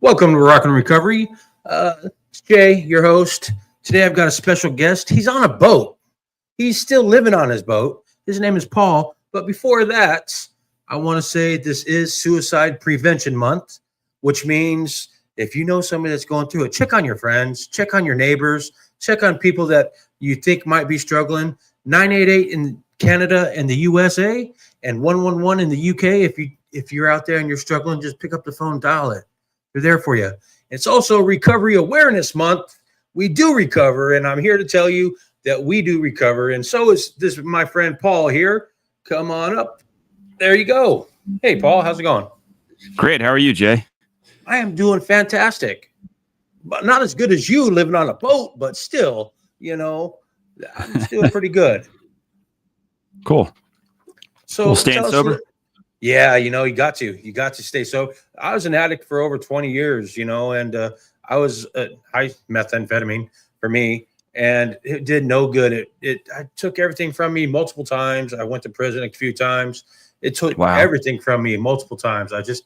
Welcome to Rock and Recovery. It's Jay, your host. Today I've got a special guest. He's on a boat. He's still living on his boat. His name is Paul. But before that, I want to say this is Suicide Prevention Month, which means if you know somebody that's going through it, check on your friends, check on your neighbors, check on people that you think might be struggling. 988 in Canada and the USA and 111 in the UK. If you're out there and you're struggling, just pick up the phone, dial it. They're there for you. It's also Recovery Awareness Month. We do recover, and I'm here to tell you that we do recover. And so is this my friend Paul here. Come on up. There you go. Hey, Paul, how's it going? Great. How are you, Jay? I am doing fantastic. But not as good as you living on a boat, but still, I'm still pretty good. Cool. So we'll staying sober? Yeah, you got to stay sober. I was an addict for over 20 years, and I was high methamphetamine for me, and it did no good. I took everything from me multiple times. I went to prison a few times. It took everything from me multiple times. I just,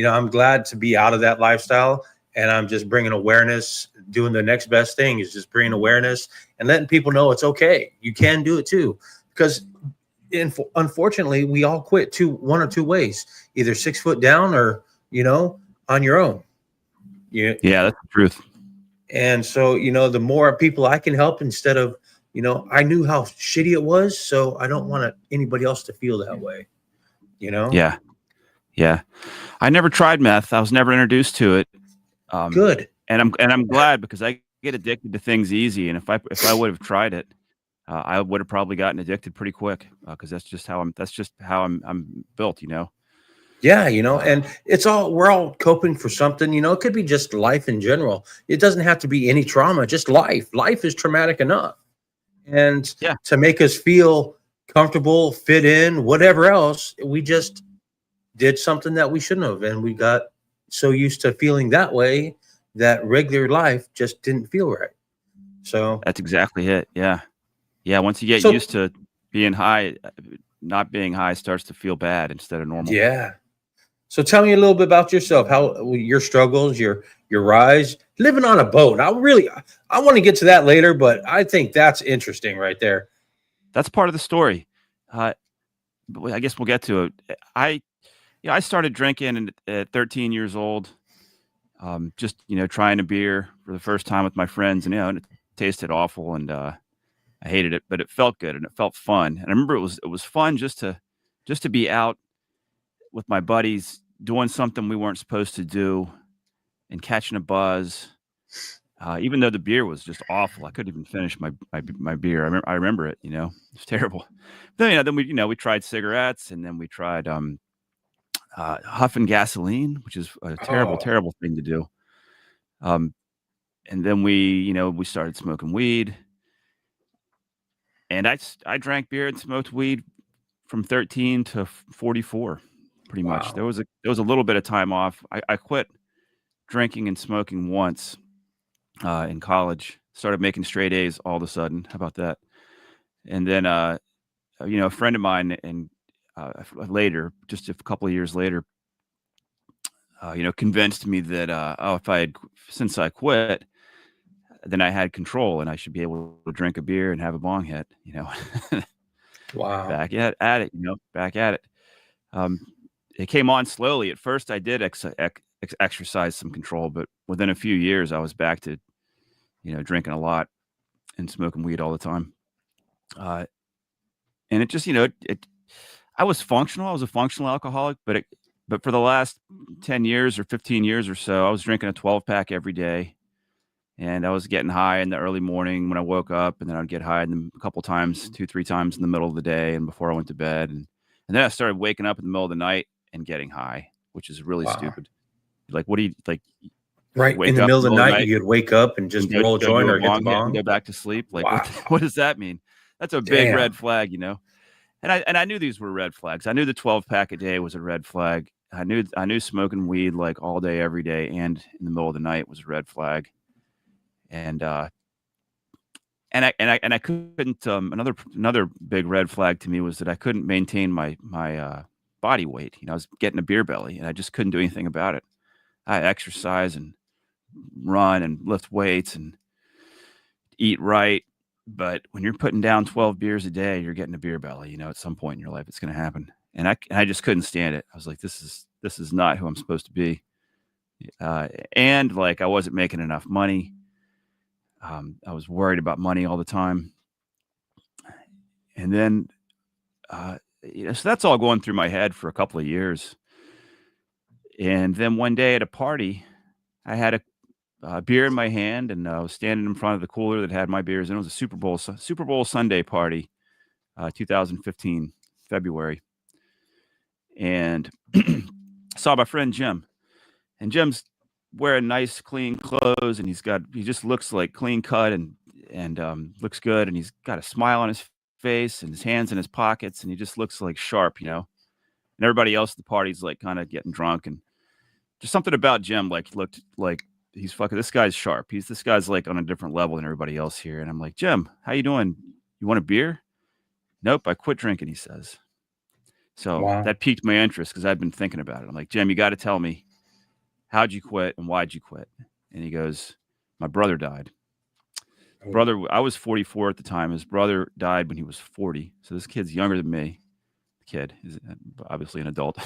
I'm glad to be out of that lifestyle, and I'm just bringing awareness. Doing the next best thing is just bringing awareness and letting people know it's okay. You can do it too, because unfortunately, we all quit one or two ways, either 6 foot down or, on your own. Yeah, that's the truth. And so, the more people I can help instead of, I knew how shitty it was. So I don't want anybody else to feel that way, Yeah. Yeah. I never tried meth. I was never introduced to it. Good. And I'm glad, because I get addicted to things easy. And if I would have tried it, I would have probably gotten addicted pretty quick, because that's just how I'm built, Yeah, and we're all coping for something, it could be just life in general. It doesn't have to be any trauma, just life. Life is traumatic enough. And to make us feel comfortable, fit in, whatever else, we just did something that we shouldn't have. And we got so used to feeling that way that regular life just didn't feel right. So that's exactly it. Yeah. Yeah, once you get used to being high, not being high starts to feel bad instead of normal. Yeah. So tell me a little bit about yourself, how your struggles, your rise, living on a boat. I want to get to that later, but I think that's interesting right there. That's part of the story. I guess we'll get to it. I started drinking at 13 years old. Just, trying a beer for the first time with my friends, and it tasted awful, and I hated it, but it felt good and it felt fun. And I remember it was fun just to be out with my buddies doing something we weren't supposed to do and catching a buzz. Even though the beer was just awful, I couldn't even finish my beer. I remember it. It was terrible. Then we tried cigarettes, and then we tried huffing gasoline, which is a terrible thing to do. And then we started smoking weed. And I drank beer and smoked weed from 13 to 44, pretty much. There was a little bit of time off. I quit drinking and smoking once in college. Started making straight A's all of a sudden. How about that? And then a friend of mine, and later, just a couple of years later, convinced me that since I quit, then I had control and I should be able to drink a beer and have a bong hit, Wow. Back at it, back at it. It came on slowly. At first I did exercise some control, but within a few years I was back to, drinking a lot and smoking weed all the time. And it just, I was functional. I was a functional alcoholic, but for the last 10 years or 15 years or so, I was drinking a 12-pack every day. And I was getting high in the early morning when I woke up, and then I'd get high a couple times, 2-3 times in the middle of the day and before I went to bed. And then I started waking up in the middle of the night and getting high, which is really stupid. Like, what do you like? Right in the middle of the night, you'd wake up and just roll a joint or hit the bong and go back to sleep. Like, what does that mean? That's a big red flag, And I knew these were red flags. I knew the 12-pack a day was a red flag. I knew smoking weed like all day, every day, and in the middle of the night was a red flag. And I couldn't. Another big red flag to me was that I couldn't maintain my body weight. I was getting a beer belly, and I just couldn't do anything about it. I exercise and run and lift weights and eat right. But when you're putting down 12 beers a day, you're getting a beer belly. At some point in your life, it's going to happen. And I just couldn't stand it. I was like, this is not who I'm supposed to be. And like, I wasn't making enough money. I was worried about money all the time. And then, so that's all going through my head for a couple of years. And then one day at a party, I had a beer in my hand, and I was standing in front of the cooler that had my beers, and it was a Super Bowl Sunday party, 2015 February, and saw my friend Jim, and Jim's wearing nice, clean clothes, and he just looks like clean cut and looks good, and he's got a smile on his face and his hands in his pockets, and he just looks like sharp, And everybody else at the party's like kind of getting drunk, and just something about Jim looked like he's fucking. This guy's sharp. This guy's like on a different level than everybody else here. And I'm like, Jim, how you doing? You want a beer? Nope, I quit drinking, he says. So that piqued my interest because I'd been thinking about it. I'm like, Jim, you got to tell me, how'd you quit and why'd you quit? And he goes, my brother died. I was 44 at the time. His brother died when he was 40. So this kid's younger than me. Kid is obviously an adult.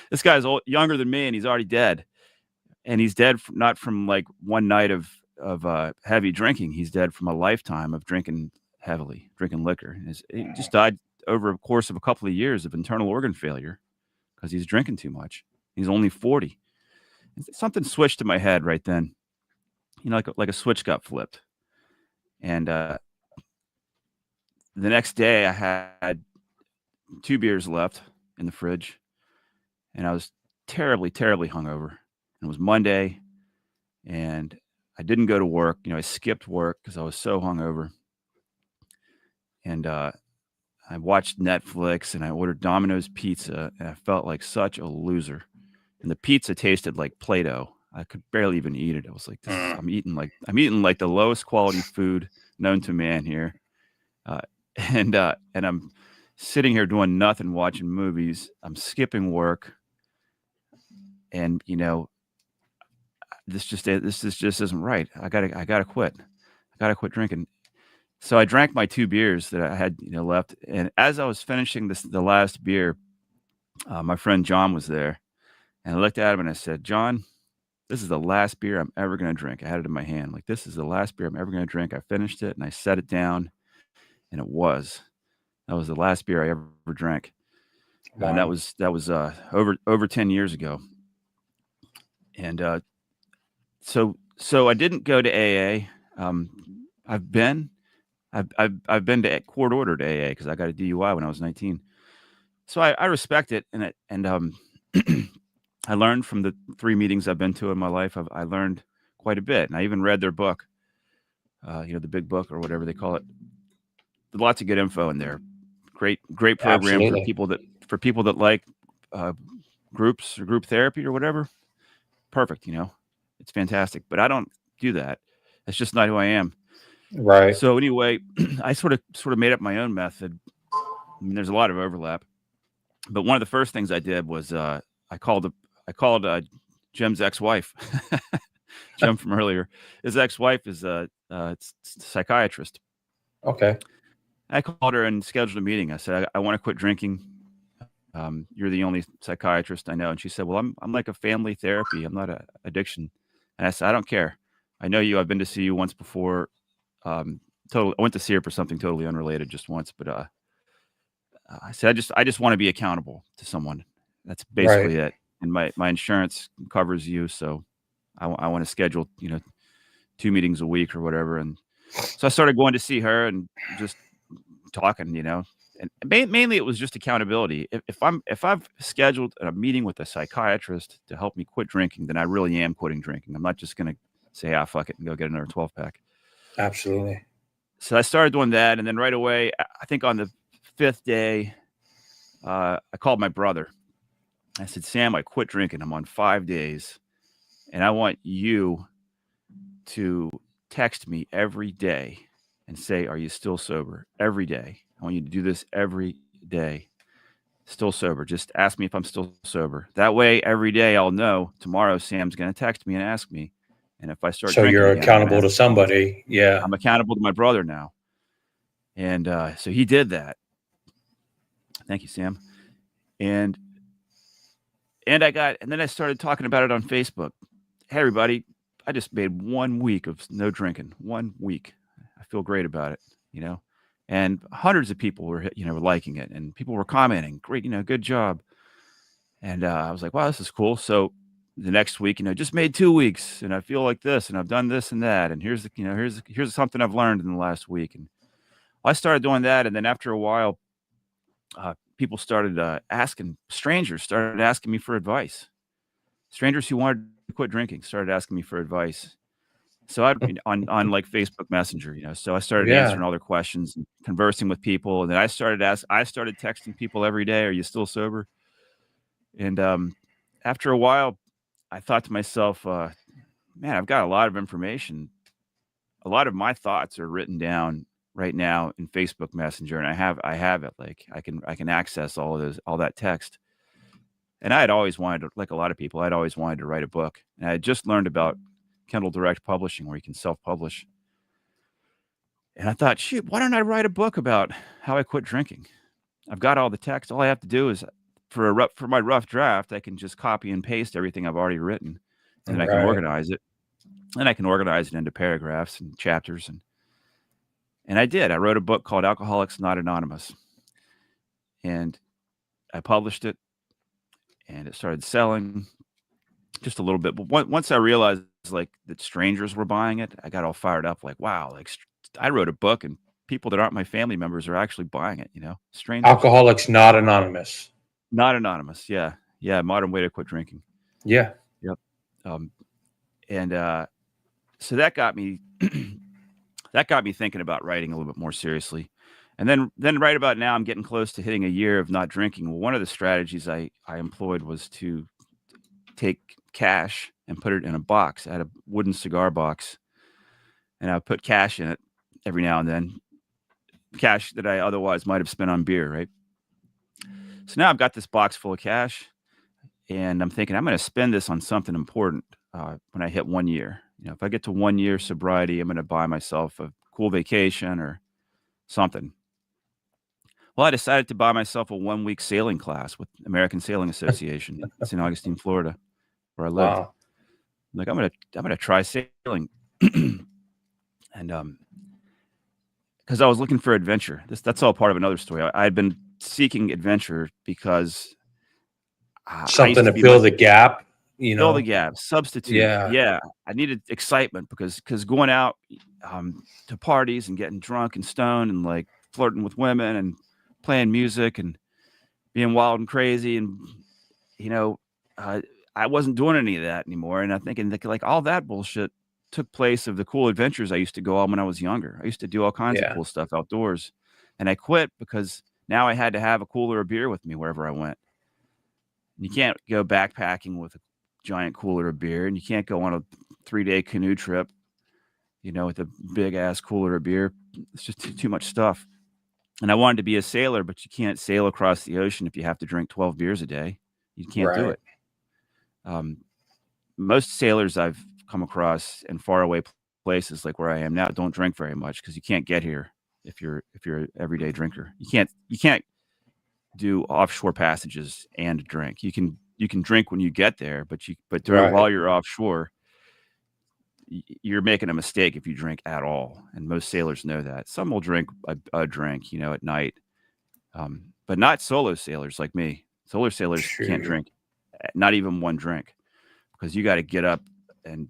This guy's younger than me, and he's already dead. And he's dead not from like one night of heavy drinking. He's dead from a lifetime of drinking heavily, drinking liquor. He just died over a course of a couple of years of internal organ failure because he's drinking too much. He's only 40. Something switched in my head right then. Like a switch got flipped. And the next day I had 2 beers left in the fridge, and I was terribly, terribly hungover. It was Monday, and I didn't go to work. I skipped work because I was so hungover. And I watched Netflix, and I ordered Domino's pizza, and I felt like such a loser. And the pizza tasted like Play-Doh. I could barely even eat it. I was like, I'm eating like the lowest quality food known to man here. And I'm sitting here doing nothing, watching movies. I'm skipping work, and this just isn't right. I gotta quit. I gotta quit drinking. So I drank my 2 beers that I had left, and as I was finishing the last beer, my friend John was there, and I looked at him and I said, John, this is the last beer I'm ever gonna drink. I had it in my hand, like, this is the last beer I'm ever gonna drink. I finished it and I set it down, and that was the last beer I ever drank. Wow. And that was over 10 years ago. And so I didn't go to AA. I've been to court ordered AA because I got a DUI when I was 19. So I respect it, and I learned from the 3 meetings I've been to in my life. I learned quite a bit, and I even read their book, the big book or whatever they call it. There's lots of good info in there. Great program. Absolutely. for people that like groups or group therapy or whatever. Perfect, it's fantastic. But I don't do that. That's just not who I am. Right. So anyway, I sort of made up my own method. I mean, there's a lot of overlap, but one of the first things I did was I called Jim's ex-wife, Jim from earlier. His ex-wife is a psychiatrist. Okay. I called her and scheduled a meeting. I said, I want to quit drinking. You're the only psychiatrist I know. And she said, well, I'm like a family therapy. I'm not an addiction. And I said, I don't care. I know you. I've been to see you once before. I went to see her for something totally unrelated just once, but I said, I just want to be accountable to someone. That's basically it. And my insurance covers you. So I want to schedule, 2 meetings a week or whatever. And so I started going to see her and just talking, and mainly it was just accountability. If I've scheduled a meeting with a psychiatrist to help me quit drinking, then I really am quitting drinking. I'm not just going to say, fuck it and go get another 12-pack. Absolutely. So I started doing that. And then right away, I think on the 5th day, I called my brother. I said, Sam, I quit drinking. I'm on 5 days. And I want you to text me every day and say, are you still sober? Every day. I want you to do this every day. still sober. Just ask me if I'm still sober. That way, every day I'll know tomorrow Sam's going to text me and ask me. And if I start So drinking you're again, I'm gonna accountable to ask him. somebody. Yeah. I'm accountable to my brother now. And so he did that. Thank you, Sam. And then I started talking about it on Facebook. Hey, everybody, I just made 1 week of no drinking. 1 week. I feel great about it, you know. And hundreds of people were, liking it, and people were commenting, great, good job. And I was like, wow, this is cool. So the next week, just made 2 weeks, and I feel like this, and I've done this and that, and here's something I've learned in the last week. And I started doing that, and then after a while, people started strangers started asking me for advice. Strangers who wanted to quit drinking started asking me for advice. So on like Facebook Messenger, so I started Yeah. answering all their questions and conversing with people. And then I started texting people every day, are you still sober? And after a while, I thought to myself, man, I've got a lot of information. A lot of my thoughts are written down right now in Facebook Messenger, and I have it. Like I can access all that text. And I had always wanted to, like a lot of people, I'd always wanted to write a book. And I had just learned about Kindle Direct Publishing, where you can self-publish. And I thought, shoot, why don't I write a book about how I quit drinking? I've got all the text. All I have to do is for my rough draft, I can just copy and paste everything I've already written, and then I can Right. organize it. And I can organize it into paragraphs and chapters. And I did. I wrote a book called Alcoholics Not Anonymous. And I published it, and it started selling just a little bit. But once I realized like that strangers were buying it, I got all fired up. Like, wow, like I wrote a book, and people that aren't my family members are actually buying it. Strangers. Alcoholics Not Anonymous. Not Anonymous. Yeah, modern way to quit drinking. Yeah. Yep. And so that got me thinking about writing a little bit more seriously. And then right about now, I'm getting close to hitting a year of not drinking. Well, one of the strategies I employed was to take cash and put it in a box. I had a wooden cigar box, and I would put cash in it every now and then, cash that I otherwise might have spent on beer, right? So now I've got this box full of cash, and I'm thinking I'm going to spend this on something important when I hit 1 year. If I get to 1 year sobriety, I'm going to buy myself a cool vacation or something. Well, I decided to buy myself a 1 week sailing class with American Sailing Association in St. Augustine, Florida, where I lived. Wow. Like I'm gonna try sailing, and because I was looking for adventure. That's all part of another story. I had been seeking adventure because I used Something to be fill the gap, fill the gap, substitute. Yeah. Yeah, I needed excitement because going out to parties and getting drunk and stoned and like flirting with women and playing music and being wild and crazy and I wasn't doing any of that anymore. And I'm thinking like all that bullshit took place of the cool adventures I used to go on when I was younger. I used to do all kinds of Yeah. cool stuff outdoors, and I quit because now I had to have a cooler of beer with me wherever I went. You can't go backpacking with a giant cooler of beer, and you can't go on a 3-day canoe trip, with a big ass cooler of beer. It's just too much stuff. And I wanted to be a sailor, but you can't sail across the ocean if you have to drink 12 beers a day. You can't do Right. it. Most sailors I've come across in faraway places like where I am now don't drink very much because you can't get here if you're an everyday drinker. You can't do offshore passages and drink. You can drink when you get there, but Right. while you're offshore, you're making a mistake if you drink at all. And most sailors know that. Some will drink a drink, at night, but not solo sailors like me. Solo sailors can't Shoot. drink, not even one drink, because you got to get up and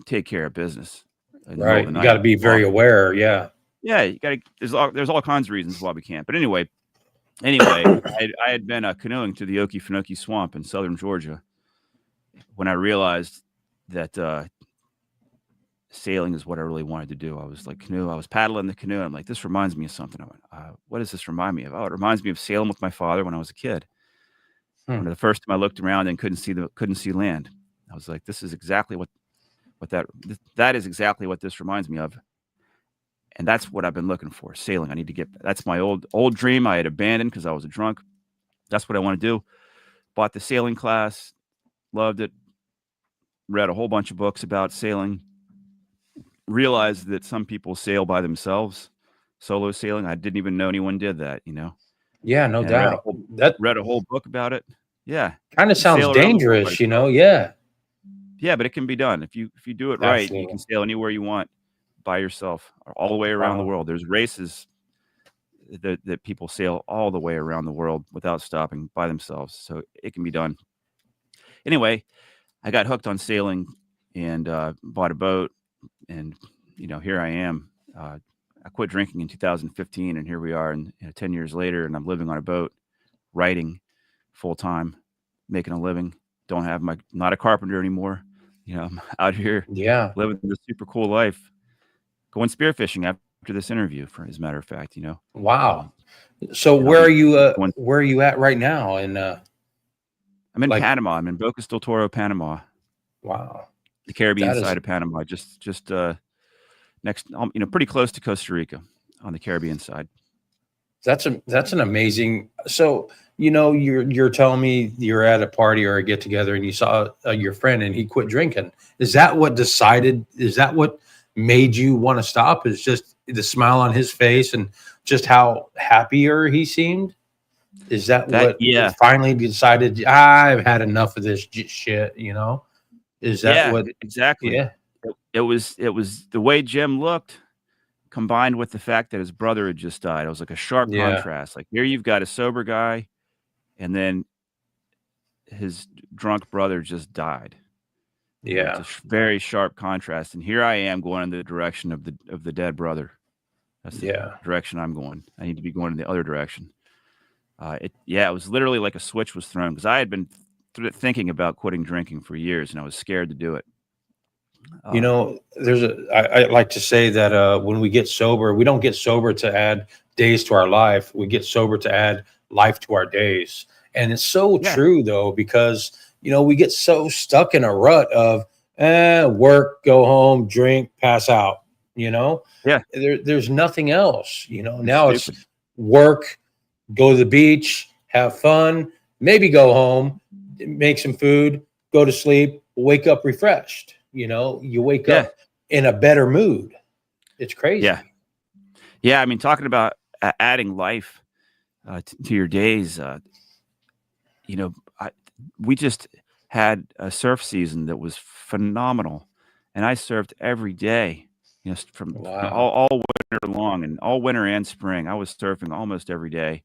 take care of business in the middle of Right. the You night. got to be very aware. Yeah. Yeah, you got to. There's all kinds of reasons why we can't. But anyway, I had been canoeing to the Okefenokee Swamp in southern Georgia when I realized that sailing is what I really wanted to do. I was like I was paddling the canoe. I'm like, this reminds me of something. I went, what does this remind me of? Oh, it reminds me of sailing with my father when I was a kid. When the first time I looked around and couldn't see land, I was like, this is exactly that is exactly what this reminds me of. And that's what I've been looking for, sailing. I need to that's my old dream I had abandoned because I was a drunk. That's what I want to do. Bought the sailing class, loved it, read a whole bunch of books about sailing, realized that some people sail by themselves, solo sailing. I didn't even know anyone did that, Yeah, no and I doubt. That read a whole book about it. Yeah. kind of You sounds sail around the world by dangerous, you yourself. know? Yeah, Yeah, but it can be done. If you do it right, you can absolutely. sail anywhere you want by yourself all the way around the Wow. world. There's races that people sail all the way around the world without stopping by themselves. So it can be done. Anyway, I got hooked on sailing and bought a boat, and here I am. I quit drinking in 2015, and here we are, and 10 years later, and I'm living on a boat, writing full time, making a living. Don't have not a carpenter anymore. I'm out here Yeah. living this super cool life, going spearfishing after this interview, as a matter of fact. Wow. Um, So and I'll be going. where are you at right now? And I'm in like, Panama. I'm in Bocas del Toro, Panama, wow, the Caribbean that is side of Panama, just next, pretty close to Costa Rica on the Caribbean side. that's an amazing. So you're telling me you're at a party or a get together and you saw your friend and he quit drinking. Is that what decided? Is that what made you want to stop? Is just the smile on his face and just how happier he seemed? Is that what Yeah, finally decided? I've had enough of this shit. Is that yeah, what? exactly. Yeah, It was the way Jim looked, combined with the fact that his brother had just died. It was like a sharp yeah, contrast. Like, here you've got a sober guy, and then his drunk brother just died. It's yeah, a very sharp contrast. And here I am going in the direction of the dead brother. That's the yeah. direction I'm going. I need to be going in the other direction. It was literally like a switch was thrown, because I had been thinking about quitting drinking for years, and I was scared to do it. I like to say that when we get sober, we don't get sober to add days to our life. We get sober to add life to our days. And it's so Yeah, true though, because we get so stuck in a rut of work, go home, drink, pass out. yeah, There's nothing else. it's Now it's stupid. work, go to the beach, have fun, maybe go home, make some food, go to sleep, wake up refreshed. You wake Yeah, up in a better mood. It's yeah, crazy. yeah. I mean, talking about adding life to your days. You know, I, we just had a surf season that was phenomenal, and I surfed every day. From Wow. all winter long, and all winter and spring, I was surfing almost every day,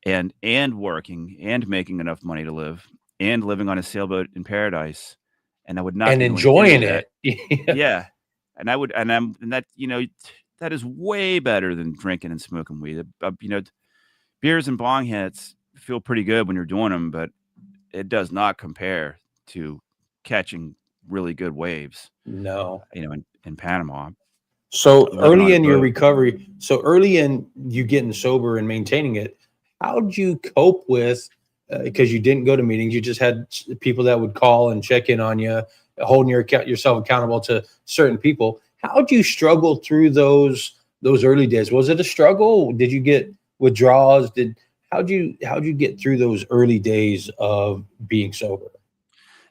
and working and making enough money to live, and living on a sailboat in paradise, and I would not And be doing any of enjoying that. it. Yeah. Yeah, and I would, and that that is way better than drinking and smoking weed. Beers and bong hits feel pretty good when you're doing them, but it does not compare to catching really good waves. No. In Panama, So living on early a in your boat. recovery, so early in you getting sober and maintaining it, how did you cope with? Because you didn't go to meetings, you just had people that would call and check in on you, holding yourself accountable to certain people. How did you struggle through those early days? Was it a struggle? Did you get withdrawals? How'd you get through those early days of being sober?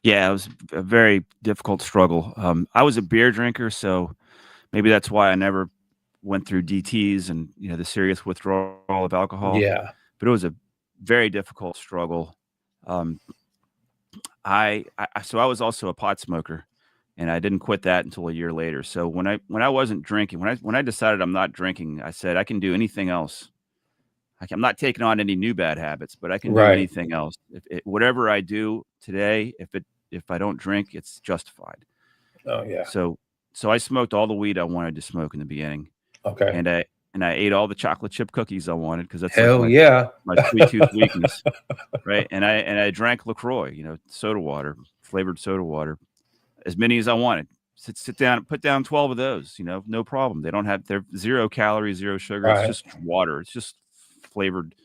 Yeah, it was a very difficult struggle. I was a beer drinker, so maybe that's why I never went through DTs and the serious withdrawal of alcohol. Yeah. But it was a very difficult struggle. Um, so I was also a pot smoker, and I didn't quit that until a year later. So when I wasn't drinking, when I decided I'm not drinking, I said I can do anything else. I'm not taking on any new bad habits, but I can do Right. anything else. Whatever I do today, if I don't drink, it's justified. Oh yeah. So I smoked all the weed I wanted to smoke in the beginning, Okay. and I ate all the chocolate chip cookies I wanted, because that's like Hell yeah. my sweet tooth weakness, right? And I drank LaCroix, soda water, flavored soda water, as many as I wanted. Sit down, put down 12 of those, no problem. They're 0 calories, 0 sugar. It's Right. just water. It's just flavored, I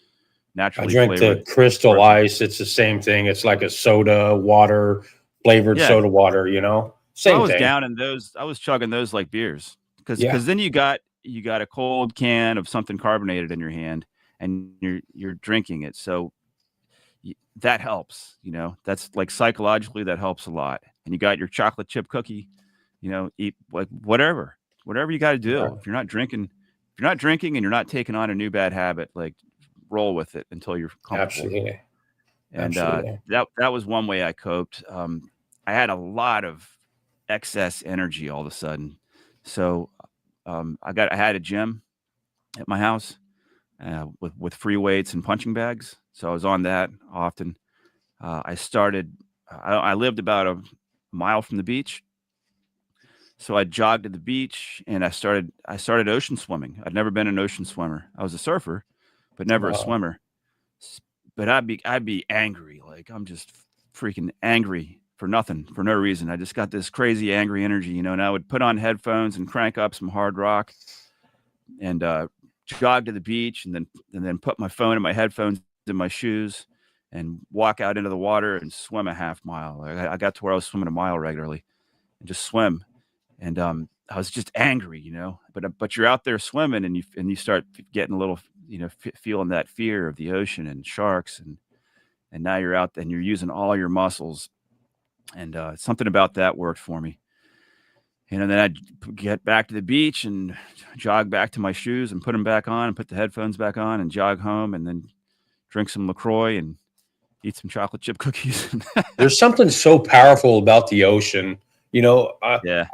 naturally drank the flavored Crystal sparkling. Ice. It's the same thing. It's like a soda water, flavored Yeah. soda water, So I Same was thing. down in those. I was chugging those like beers, because Yeah. then you got a cold can of something carbonated in your hand, and you're drinking it. So that helps. That's like psychologically that helps a lot. And you got your chocolate chip cookie, eat like whatever you got to do. Right. If you're not drinking and you're not taking on a new bad habit, like roll with it until you're comfortable. Absolutely. And Absolutely. that was one way I coped. I had a lot of excess energy all of a sudden. So I had a gym at my house with free weights and punching bags. So I was on that often. I lived about a mile from the beach. So I jogged to the beach and I started ocean swimming. I'd never been an ocean swimmer. I was a surfer, but never a Wow. swimmer. But I'd be angry. Like I'm just freaking angry for nothing, for no reason. I just got this crazy angry energy, and I would put on headphones and crank up some hard rock and jog to the beach and then put my phone and my headphones in my shoes and walk out into the water and swim a half mile. I got to where I was swimming a mile regularly and just swim. And I was just angry, but you're out there swimming and you start getting a little, feeling that fear of the ocean and sharks. And now you're out and you're using all your muscles. And something about that worked for me. And then I'd get back to the beach and jog back to my shoes and put them back on and put the headphones back on and jog home and then drink some LaCroix and eat some chocolate chip cookies. There's something so powerful about the ocean. Yeah.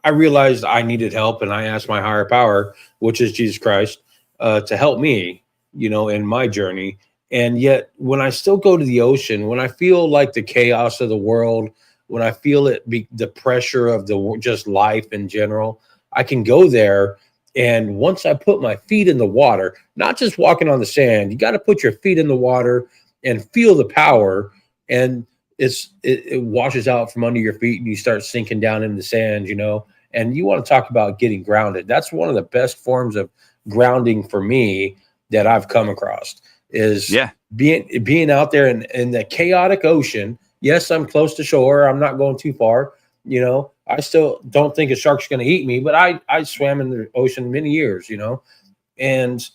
I realized I needed help and I asked my higher power, which is Jesus Christ, to help me, in my journey. And yet when I still go to the ocean, when I feel like the chaos of the world, when I feel the pressure of just life in general, I can go there. And once I put my feet in the water, not just walking on the sand, you got to put your feet in the water and feel the power. And it washes out from under your feet and you start sinking down in the sand, and you want to talk about getting grounded. That's one of the best forms of grounding for me that I've come across is being out there in the chaotic ocean. Yes, I'm close to shore. I'm not going too far. I still don't think a shark's going to eat me, but I swam in the ocean many years, and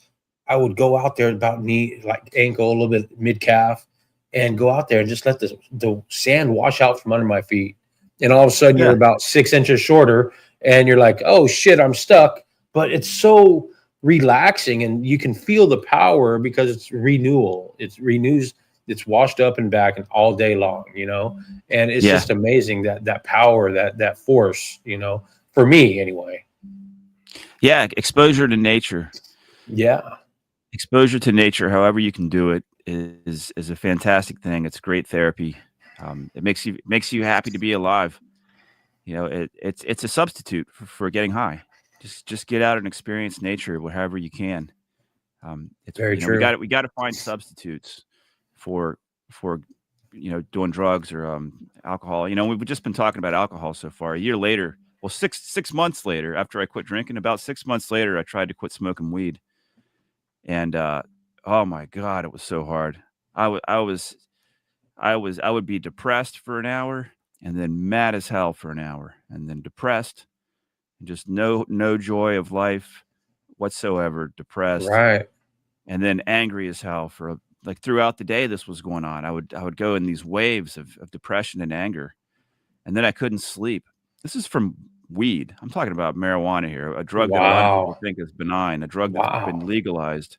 I would go out there about knee, like ankle, a little bit mid calf, and go out there and just let the sand wash out from under my feet. And all of a sudden you're about 6 inches shorter and you're like, oh shit, I'm stuck. But it's so relaxing and you can feel the power because it's renewal. It renews, it's washed up and back and all day long, and it's just amazing that power, that force, for me anyway. Yeah. Exposure to nature. Yeah. Exposure to nature, however you can do it, is a fantastic thing. It's great therapy. It makes you happy to be alive. It's a substitute for getting high. Just get out and experience nature, however you can. It's very true. We got to find substitutes for doing drugs or alcohol. We've just been talking about alcohol so far. A year later, well, six months later, after I quit drinking, about 6 months later, I tried to quit smoking weed, and oh my God, it was so hard. I would be depressed for an hour and then mad as hell for an hour and then depressed and just no joy of life whatsoever, depressed. Right. And then angry as hell for like throughout the day this was going on. I would go in these waves of depression and anger. And then I couldn't sleep. This is from weed. I'm talking about marijuana here, a drug that a lot of people think is benign, a drug that's been legalized,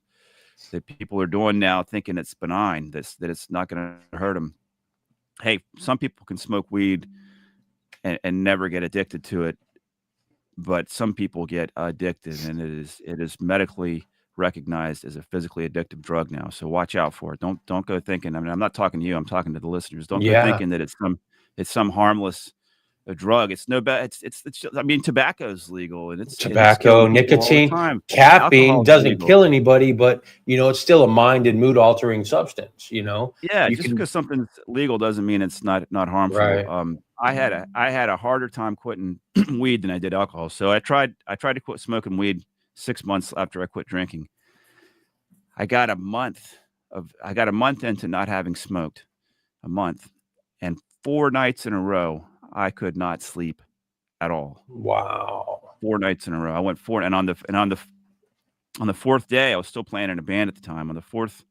that people are doing now thinking it's benign, that it's not going to hurt them. Hey, some people can smoke weed and never get addicted to it, but some people get addicted, and it is medically recognized as a physically addictive drug now. So watch out for it. Don't go thinking. I mean, I'm not talking to you. I'm talking to the listeners. Don't go thinking that it's some harmless drug. It's no bad. It's I mean, tobacco's legal, and it's tobacco, nicotine, caffeine doesn't kill anybody, but it's still a mind and mood altering substance. Yeah, just because something's legal doesn't mean it's not harmful. Right. I had a harder time quitting weed than I did alcohol. So I tried to quit smoking weed 6 months after I quit drinking. I got a month into not having smoked, a month, and 4 nights in a row I could not sleep at all. Wow. 4 nights in a row. I went 4, and on the fourth day, I was still playing in a band at the time. On the fourth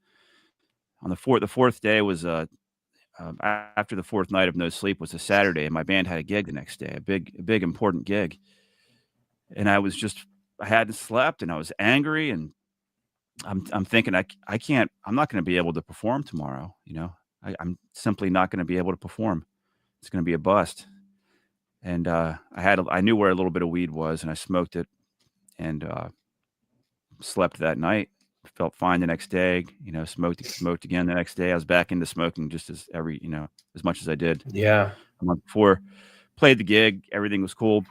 On the fourth day was after the fourth night of no sleep was a Saturday, and my band had a gig the next day, a big important gig. And I hadn't slept, and I was angry, and I'm thinking I can't, I'm not going to be able to perform tomorrow. I'm simply not going to be able to perform. It's going to be a bust. And I knew where a little bit of weed was, and I smoked it, and slept that night. Felt fine the next day. Smoked again the next day. I was back into smoking just as much as I did. Yeah. A month before. Played the gig, everything was cool,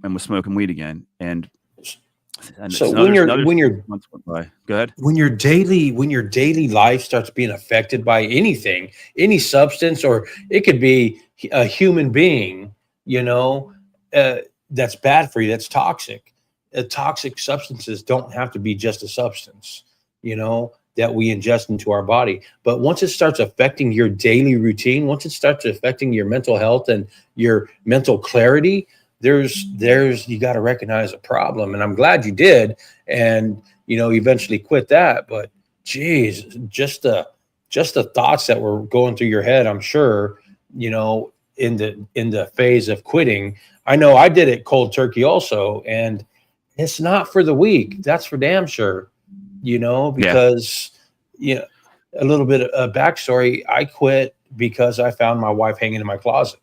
and was smoking weed again. And so when you're months went by. Go ahead. When your daily life starts being affected by anything, any substance, or it could be a human being, that's bad for you, that's toxic. Toxic substances don't have to be just a substance, that we ingest into our body. But once it starts affecting your daily routine, once it starts affecting your mental health and your mental clarity, you got to recognize a problem. And I'm glad you did. And, eventually quit that. But geez, just the thoughts that were going through your head, I'm sure, in the phase of quitting. I know I did it cold turkey also. And it's not for the weak. That's for damn sure, because, a little bit of backstory. I quit because I found my wife hanging in my closet,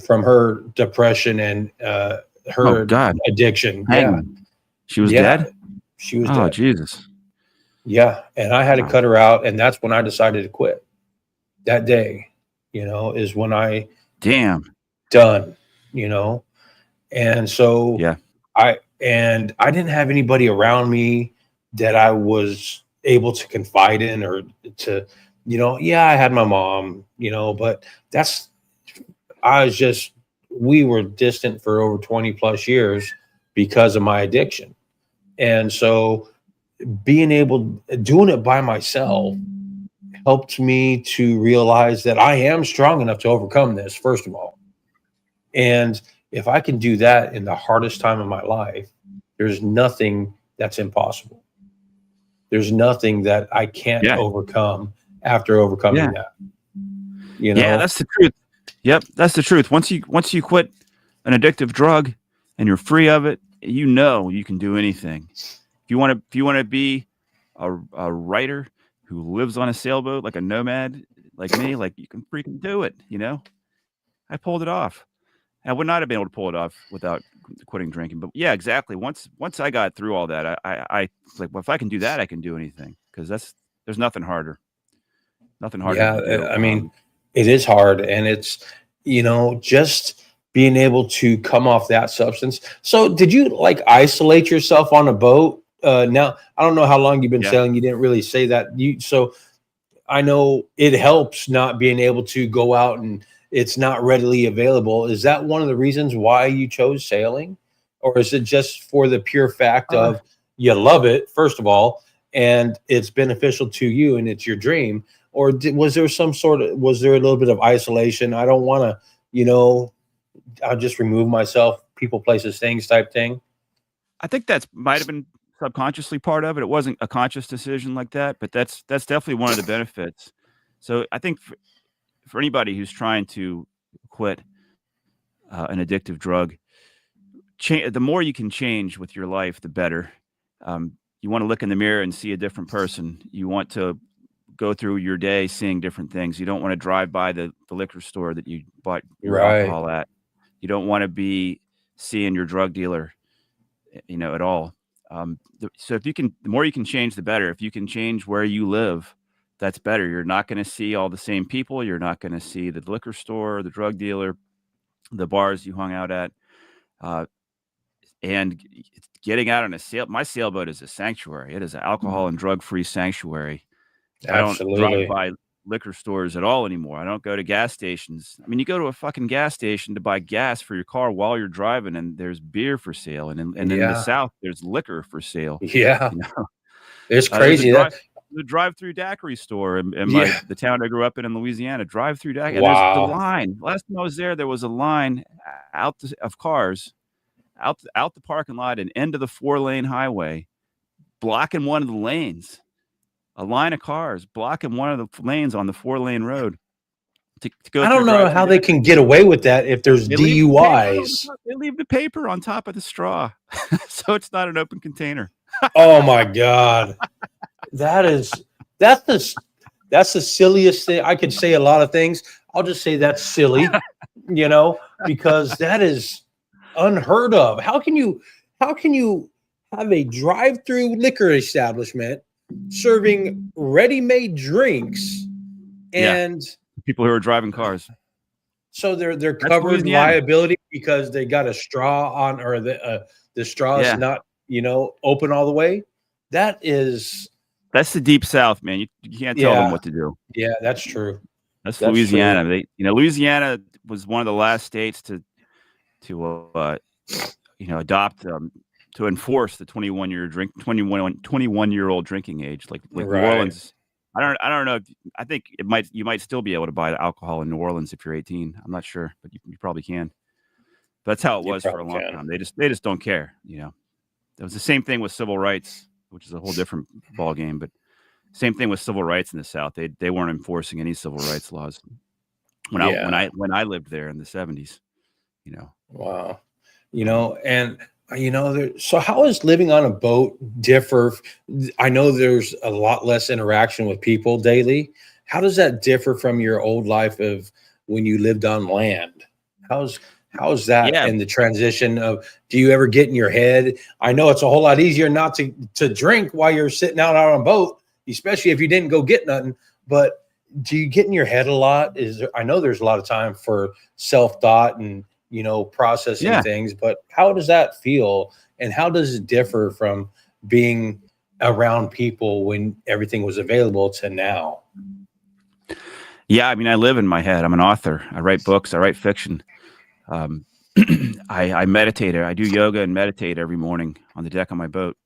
from her depression and her addiction. Yeah. She was dead? She was dead. Oh, Jesus. Yeah. And I had to cut her out. And that's when I decided to quit. That day, is when I done, and so yeah. I didn't have anybody around me that I was able to confide in or to, I had my mom, but we were distant for over 20 plus years because of my addiction. And so doing it by myself helped me to realize that I am strong enough to overcome this, first of all. And if I can do that in the hardest time of my life, there's nothing that's impossible. There's nothing that I can't overcome after overcoming that. Yeah, that's the truth. Yep, that's the truth. Once you quit an addictive drug and you're free of it, you can do anything. If you want to be a writer who lives on a sailboat like a nomad like me, like you can freaking do it. I pulled it off. I would not have been able to pull it off without quitting drinking. But yeah, exactly. Once I got through all that, I was like, well, if I can do that, I can do anything, because there's nothing harder. Nothing harder. Yeah, I mean, it is hard, and it's just being able to come off that substance. So, did you isolate yourself on a boat? Now, I don't know how long you've been sailing. You didn't really say that. So I know it helps not being able to go out and it's not readily available. Is that one of the reasons why you chose sailing? Or is it just for the pure fact of you love it, first of all, and it's beneficial to you and it's your dream? Or was there a little bit of isolation? I don't want to, I'll just remove myself, people, places, things type thing. I think that might have been subconsciously part of it. It wasn't a conscious decision like that, but that's definitely one of the benefits. So I think for anybody who's trying to quit an addictive drug, the more you can change with your life, the better. You want to look in the mirror and see a different person. You want to go through your day seeing different things. You don't want to drive by the liquor store that you bought your alcohol at. You don't want to be seeing your drug dealer, at all. So the more you can change, the better. If you can change where you live, that's better. You're not going to see all the same people. You're not going to see the liquor store, the drug dealer, the bars you hung out at. And getting out on my sailboat is a sanctuary. It is an alcohol and drug-free sanctuary. Absolutely. I don't drive by liquor stores at all anymore. I don't go to gas stations. I mean, you go to a fucking gas station to buy gas for your car while you're driving, and there's beer for sale. And in the South, there's liquor for sale. Yeah. It's crazy. The drive-through daiquiri store in the town I grew up in Louisiana, drive-through daiquiri. Wow. And there's the line. Last time I was there was a line of cars out the parking lot and into the 4-lane highway, blocking one of the lanes a line of cars blocking one of the lanes on the 4-lane road to go I through don't know drive-through how they drive-through. can get away with that if there's DUIs. They leave the paper on top of the straw, so it's not an open container. Oh my God. That's the silliest thing. I could say a lot of things. I'll just say that's silly, because that is unheard of. How can you have a drive-through liquor establishment serving ready-made drinks and People who are driving cars? so they're That's covered in Louisiana. liability because they got a straw on, or the straw is not open all the way? That's the deep South, man. You can't tell them what to do. Yeah, that's true. That's Louisiana. Louisiana. Louisiana was one of the last states to adopt to enforce the 21-year-old drinking age, like New Orleans. I don't know. I think you might still be able to buy alcohol in New Orleans if you're 18. I'm not sure, but you probably can. But that's how it was for a long time. They just don't care. It was the same thing with civil rights, which is a whole different ball game. But same thing with civil rights in the South. They weren't enforcing any civil rights laws when I lived there in the 70s. Wow. So how is living on a boat differ? I know there's a lot less interaction with people daily. How does that differ from your old life of when you lived on land? How's that in the transition of, do you ever get in your head? I know it's a whole lot easier not to drink while you're sitting out on a boat, especially if you didn't go get nothing, but do you get in your head a lot? I know there's a lot of time for self-thought and processing things, but how does that feel, and how does it differ from being around people when everything was available to now? Yeah, I mean, I live in my head. I'm an author. I write books. I write fiction. I meditate. I do yoga and meditate every morning on the deck of my boat.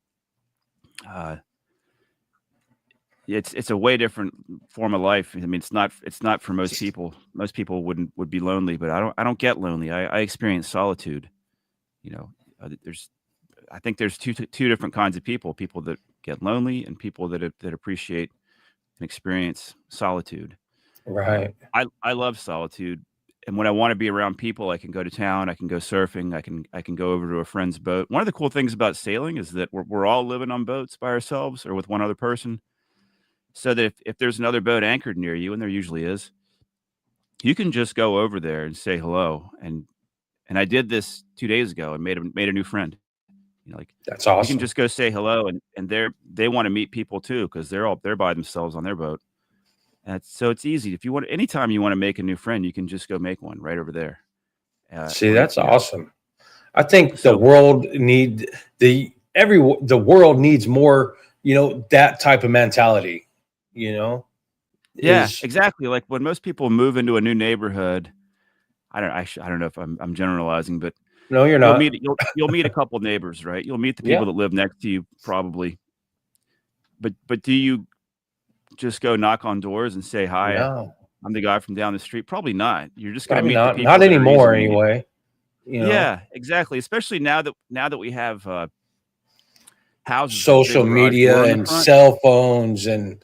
It's a way different form of life. I mean, it's not for most people. Most people would be lonely, but I don't get lonely. I experience solitude. I think there's two different kinds of people that get lonely and people that appreciate and experience solitude. Right. I love solitude. And when I want to be around people, I can go to town, I can go surfing, I can go over to a friend's boat. One of the cool things about sailing is that we're all living on boats by ourselves or with one other person. So that if there's another boat anchored near you, and there usually is, you can just go over there and say hello. And I did this 2 days ago and made a new friend. That's awesome. You can just go say hello, and they want to meet people too, because they're by themselves on their boat. And so it's easy. If you want, anytime you want to make a new friend, you can just go make one right over there. That's awesome. I think the world needs more, that type of mentality. Yeah, exactly. Like when most people move into a new neighborhood, I don't know if I'm generalizing, but no, you're not. You'll meet a couple neighbors, right? You'll meet the people that live next to you probably. But do you just go knock on doors and say hi? No. I'm the guy from down the street. Probably not. You're just going to meet the people. Not anymore, anyway. Yeah, exactly. Especially now that we have houses, social media, and cell phones, and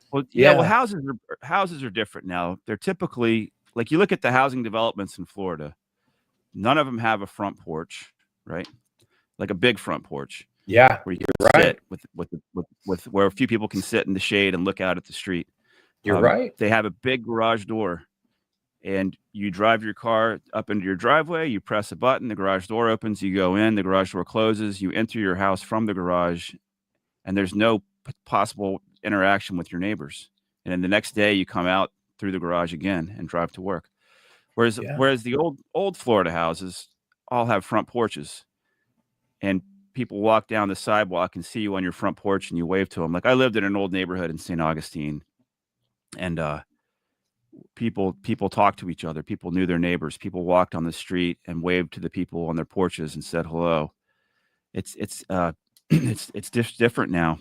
houses are different now. They're typically, like, you look at the housing developments in Florida, none of them have a front porch, right? Like a big front porch. Yeah, where you can sit with where a few people can sit in the shade and look out at the street. You're right. They have a big garage door, and you drive your car up into your driveway. You press a button, the garage door opens. You go in, the garage door closes. You enter your house from the garage, and there's no possible interaction with your neighbors. And then the next day, you come out through the garage again and drive to work. Whereas the old Florida houses all have front porches, and people walk down the sidewalk and see you on your front porch, and you wave to them. Like, I lived in an old neighborhood in St. Augustine, and people talked to each other. People knew their neighbors. People walked on the street and waved to the people on their porches and said hello. It's just different now.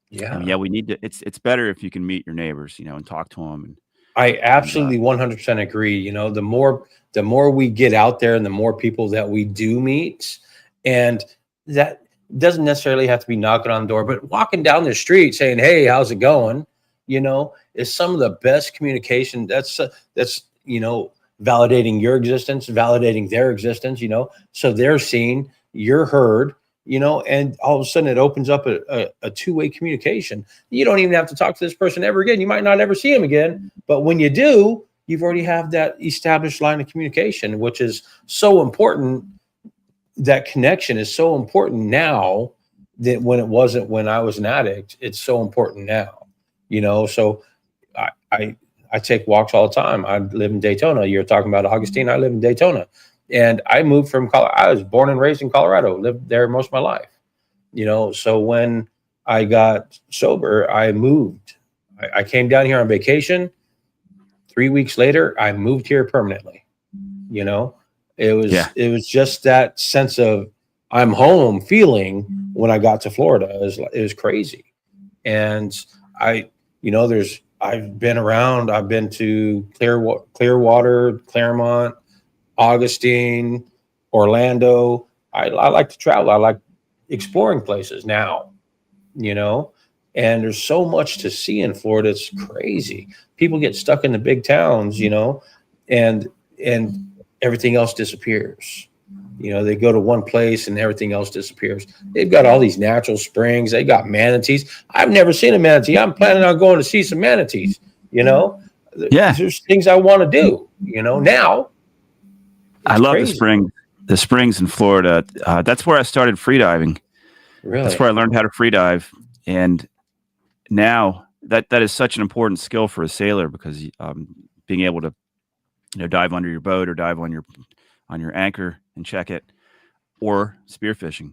Yeah. We need to. It's better if you can meet your neighbors, and talk to them. And I absolutely 100% agree. The more we get out there, and the more people that we do meet, and that doesn't necessarily have to be knocking on the door, but walking down the street saying, "Hey, how's it going?" is some of the best communication. That's validating your existence, validating their existence, so they're seen, you're heard, and all of a sudden it opens up a two-way communication. You don't even have to talk to this person ever again. You might not ever see him again, but when you do, you've already have that established line of communication, which is so important. That connection is so important now that when it wasn't when I was an addict. It's so important now, so I take walks all the time. I live in Daytona. You're talking about Augustine. I live in Daytona, and I moved from Colorado. I was born and raised in Colorado, lived there most of my life, so when I got sober, I moved. I came down here on vacation. 3 weeks later, I moved here permanently. It was just that sense of I'm home feeling when I got to Florida. It was crazy. And I've been around. I've been to Clearwater, Claremont, Augustine, Orlando. I like to travel. I like exploring places now, and there's so much to see in Florida. It's crazy. People get stuck in the big towns, and everything else disappears. They go to one place and everything else disappears. They've got all these natural springs. They got manatees. I've never seen a manatee. I'm planning on going to see some manatees. There's things I want to do. Now. I love crazy. the springs in Florida. That's where I started freediving. Really? That's where I learned how to freedive, and now that is such an important skill for a sailor, because being able to dive under your boat or dive on your anchor and check it, or spearfishing.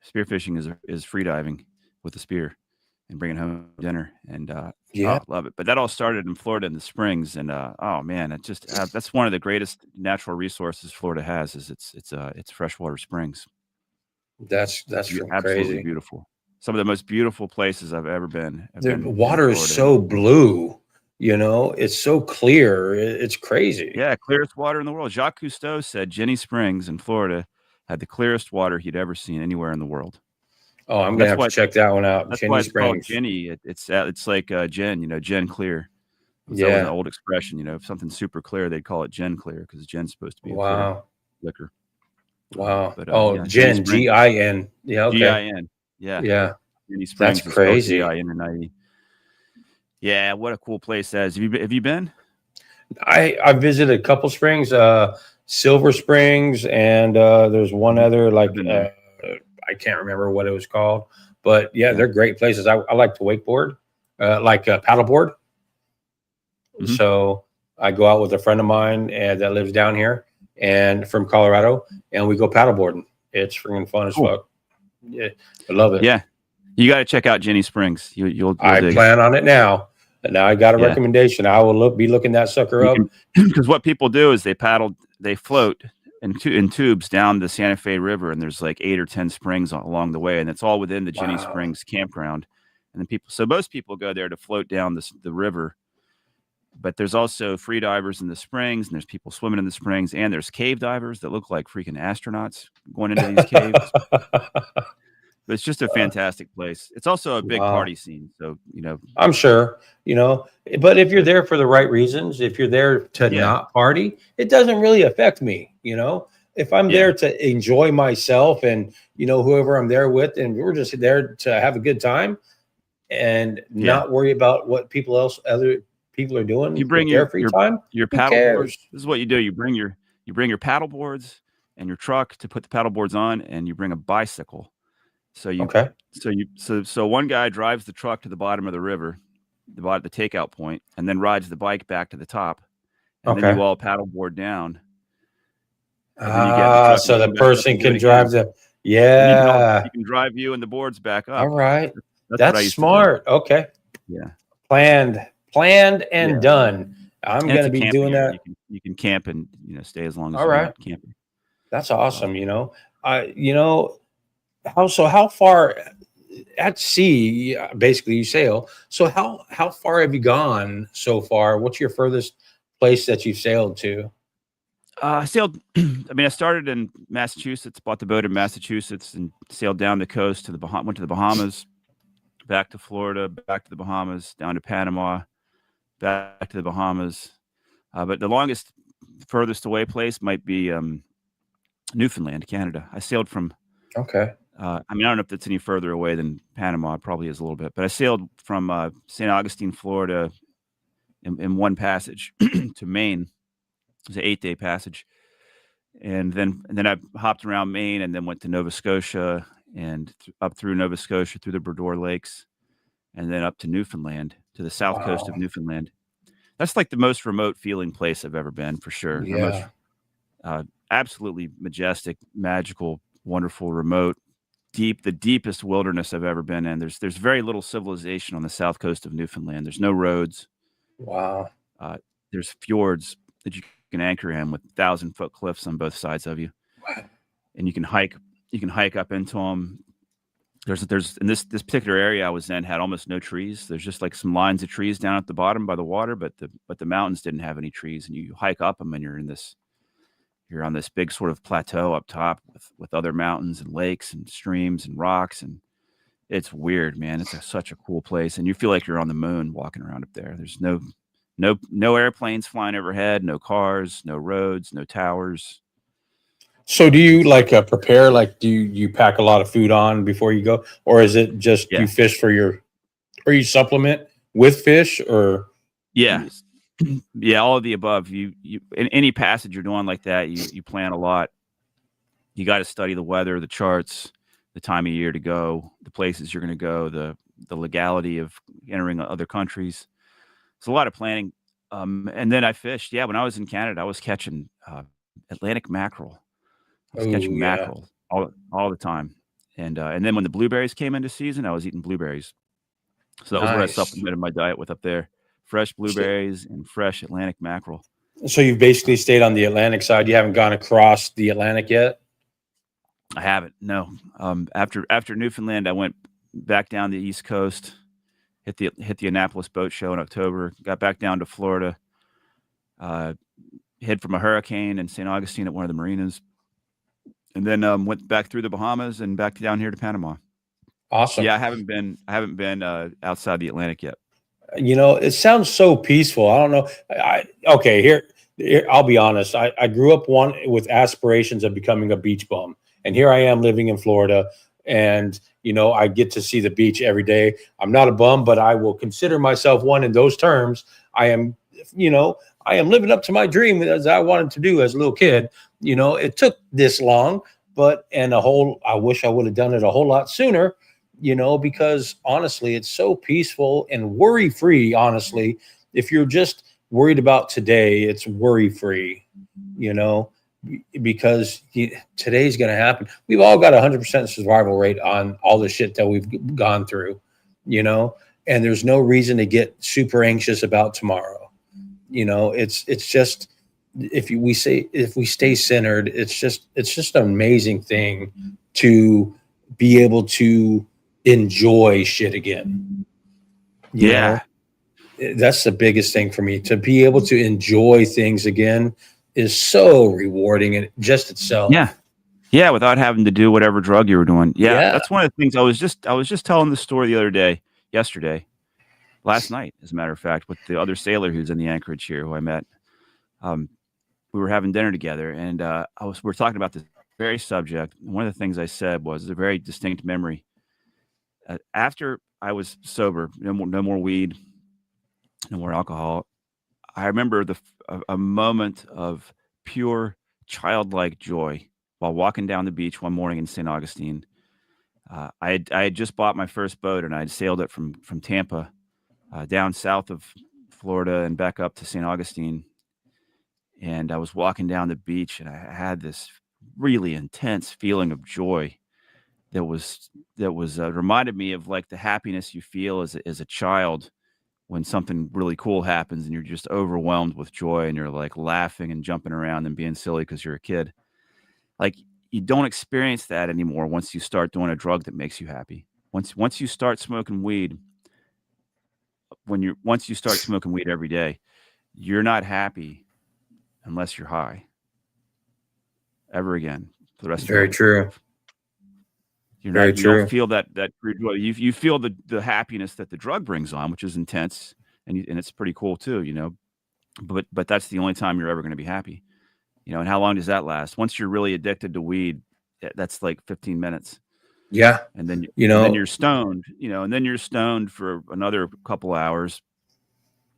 Spearfishing is freediving with a spear and bringing home dinner, and love it. But that all started in Florida in the springs, and oh man, it just that's one of the greatest natural resources Florida has. Is it's freshwater springs. That's Absolutely crazy. beautiful. Some of the most beautiful places I've ever been. The water is so blue. It's so clear. It's crazy. Yeah, clearest water in the world. Jacques Cousteau said Jenny Springs in Florida had the clearest water he'd ever seen anywhere in the world. Oh, I'm gonna have to check that one out. That's Jenny why it's Springs. called Jenny. It's like Jen, Jen Clear. That was an old expression. If something's super clear, they'd call it Jen Clear, because Gen's supposed to be a clear liquor. Wow. But, Jen, G-I-N. Yeah, okay. G-I-N. Yeah. Yeah. Jenny Springs. That's crazy. G-I-N-N-I-E. Yeah, what a cool place that is. Have you been? I visited a couple springs, Silver Springs, and there's one other, I can't remember what it was called, but they're great places. I like to wakeboard, paddleboard. Mm-hmm. So I go out with a friend of mine that lives down here and from Colorado, and we go paddleboarding. It's freaking fun as fuck. Yeah, I love it. Yeah, you got to check out Jenny Springs. You'll plan on it now. And now I got a recommendation. I will be looking that sucker up. Because what people do is they float in tubes down the Santa Fe River, and there's like 8 or 10 springs along the way, and it's all within the Jenny Springs campground. And then most people go there to float down the river. But there's also free divers in the springs, and there's people swimming in the springs, and there's cave divers that look like freaking astronauts going into these caves. But it's just a fantastic place. It's also a big party scene. So, I'm sure, but if you're there for the right reasons, if you're there to not party, it doesn't really affect me. If I'm there to enjoy myself and, whoever I'm there with, and we're just there to have a good time and not worry about what other people are doing. You bring your free time, your paddle boards. This is what you do. You bring your paddle boards and your truck to put the paddle boards on, and you bring a bicycle. So one guy drives the truck to the bottom of the river, the takeout point, and then rides the bike back to the top, and then you all paddleboard down. So the person can drive you can drive you and the boards back up. All right, that's smart. Okay, planned and done. I'm going to be doing that. You can camp and stay as long as you're not camping. That's awesome. How far at sea, basically you sail. So how far have you gone so far? What's your furthest place that you've sailed to? I sailed. I started in Massachusetts, bought the boat in Massachusetts, and sailed down the coast went to the Bahamas, back to Florida, back to the Bahamas, down to Panama, back to the Bahamas. But the furthest away place might be Newfoundland, Canada. I sailed from, Okay. I don't know if that's any further away than Panama. It probably is a little bit. But I sailed from St. Augustine, Florida in one passage to Maine. It was an 8-day passage. And then I hopped around Maine and then went to Nova Scotia and up through Nova Scotia, through the Bredor Lakes, and then up to Newfoundland, to the south coast of Newfoundland. That's like the most remote feeling place I've ever been, for sure. Yeah. Absolutely majestic, magical, wonderful, remote, the deepest wilderness I've ever been in. There's very little civilization on the south coast of Newfoundland. There's no roads. Wow. There's fjords that you can anchor in with 1,000-foot cliffs on both sides of you. Wow. And you can hike up into them. There's in this particular area I was in had almost no trees. There's just like some lines of trees down at the bottom by the water, but the mountains didn't have any trees. And you hike up them and you're on this big sort of plateau up top with other mountains and lakes and streams and rocks. And it's weird, man. It's such a cool place. And you feel like you're on the moon walking around up there. There's no airplanes flying overhead, no cars, no roads, no towers. So do you prepare, do you pack a lot of food on before you go, or is it just you fish or you supplement with fish, or? Yeah. Yeah. All of the above. You in any passage you're doing like that, you plan a lot. You got to study the weather, the charts, the time of year to go, the places you're going to go, the legality of entering other countries. It's a lot of planning. And then I fished. Yeah. When I was in Canada, I was catching Atlantic mackerel. I was catching mackerel all the time. And then when the blueberries came into season, I was eating blueberries. So that was what I supplemented my diet with up there. Fresh blueberries and fresh Atlantic mackerel. So you've basically stayed on the Atlantic side. You haven't gone across the Atlantic yet? I haven't, no. After Newfoundland, I went back down the East Coast, hit the Annapolis Boat Show in October, got back down to Florida, hid from a hurricane in St. Augustine at one of the marinas, and then went back through the Bahamas and back down here to Panama. Awesome. Yeah, I haven't been outside the Atlantic yet. It sounds so peaceful. I don't know. Here, I'll be honest. I grew up with aspirations of becoming a beach bum, and here I am living in Florida, and I get to see the beach every day. I'm not a bum, but I will consider myself one in those terms. I am living up to my dream as I wanted to do as a little kid. It took this long, I wish I would have done it a whole lot sooner, because honestly, it's so peaceful and worry-free. Honestly, if you're just worried about today, it's worry-free, because today's going to happen. We've all got 100% survival rate on all the shit that we've gone through, and there's no reason to get super anxious about tomorrow. It's just, if we stay centered, it's just an amazing thing to be able to enjoy shit again. You know? That's the biggest thing for me. To be able to enjoy things again is so rewarding in just itself. Yeah, without having to do whatever drug you were doing. Yeah, that's one of the things I was just telling the story the other day, last night, as a matter of fact, with the other sailor who's in the anchorage here who I met. We were having dinner together, and we were talking about this very subject. And one of the things I said was a very distinct memory. After I was sober, no more weed, no more alcohol, I remember a moment of pure childlike joy while walking down the beach one morning in St. Augustine. I had just bought my first boat, and I had sailed it from Tampa down south of Florida and back up to St. Augustine. And I was walking down the beach, and I had this really intense feeling of joy that was reminded me of like the happiness you feel as a child when something really cool happens and you're just overwhelmed with joy and you're like laughing and jumping around and being silly because you're a kid. Like, you don't experience that anymore once you start doing a drug that makes you happy. Once you start smoking weed, once you start smoking weed every day, you're not happy unless you're high ever again for the rest of your life. Very true. You Very don't true. feel that true joy. You feel the happiness that the drug brings on, which is intense, and it's pretty cool too, you know. But that's the only time you're ever going to be happy, you know. And how long does that last? Once you're really addicted to weed, that's like 15 minutes, Yeah. and then You and then know, you're stoned, you know, and then you're stoned for another couple hours.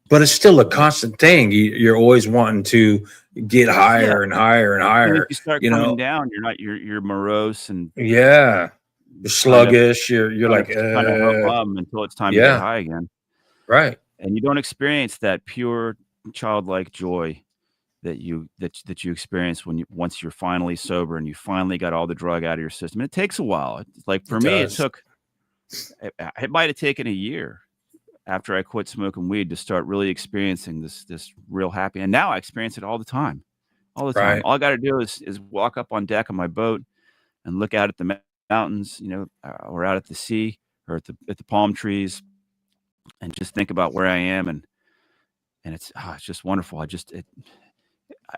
but it's still a constant thing. You're always wanting to get Yeah, higher and higher and as soon as higher. you start You coming know, down, you're morose and yeah. You're kind of sluggish. You're like, kind of hum until it's time to get yeah, high again, right, and you don't experience that pure childlike joy that you experience once you're finally sober and you finally got all the drug out of your system. And it takes a while. It's like it for me, does. it might have taken a year after I quit smoking weed to start really experiencing this real happy. And now I experience it all the time, all the time. Right, All I got to do is walk up on deck of my boat and look out at the mountains, you know, or out at the sea or at the palm trees, and just think about where I am, and it's just wonderful.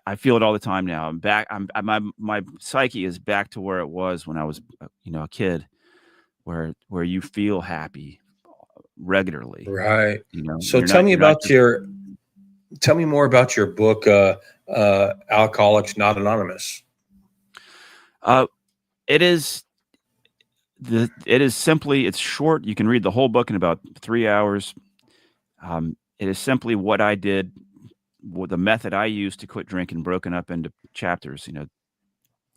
I feel it all the time now. I'm back. My psyche is back to where it was when I was, you know, a kid, where you feel happy regularly. right. You know, So tell me you're not about just tell me more about your book, Alcoholics Not Anonymous. uh it is simply, it's short. You can read the whole book in about 3 hours. It is simply what I did, what the method I used to quit drinking, broken up into chapters. You know,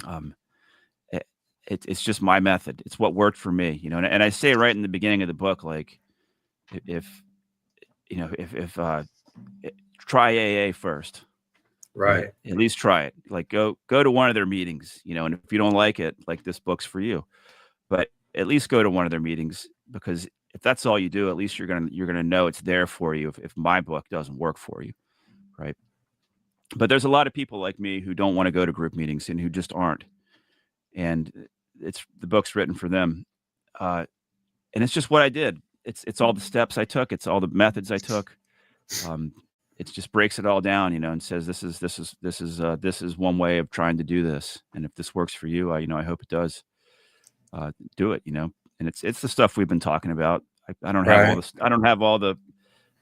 um, it, it's just my method. It's what worked for me. You know, and I say right in the beginning of the book, like if you know, if try AA first, right? Right, At least try it. Like go to one of their meetings, you know, and if you don't like it, like this book's for you. But at least go to one of their meetings, because if that's all you do, at least you're gonna know it's there for you if my book doesn't work for you, right? But there's a lot of people like me who don't want to go to group meetings and who just aren't. And it's the book's written for them. Uh, and it's just what I did. It's all the steps I took. It's all the methods I took. Um, it just breaks it all down, you know, and says this is one way of trying to do this. And if this works for you, I hope it does. Do it, you know. And it's the stuff we've been talking about. I don't have all right. this. I don't have all the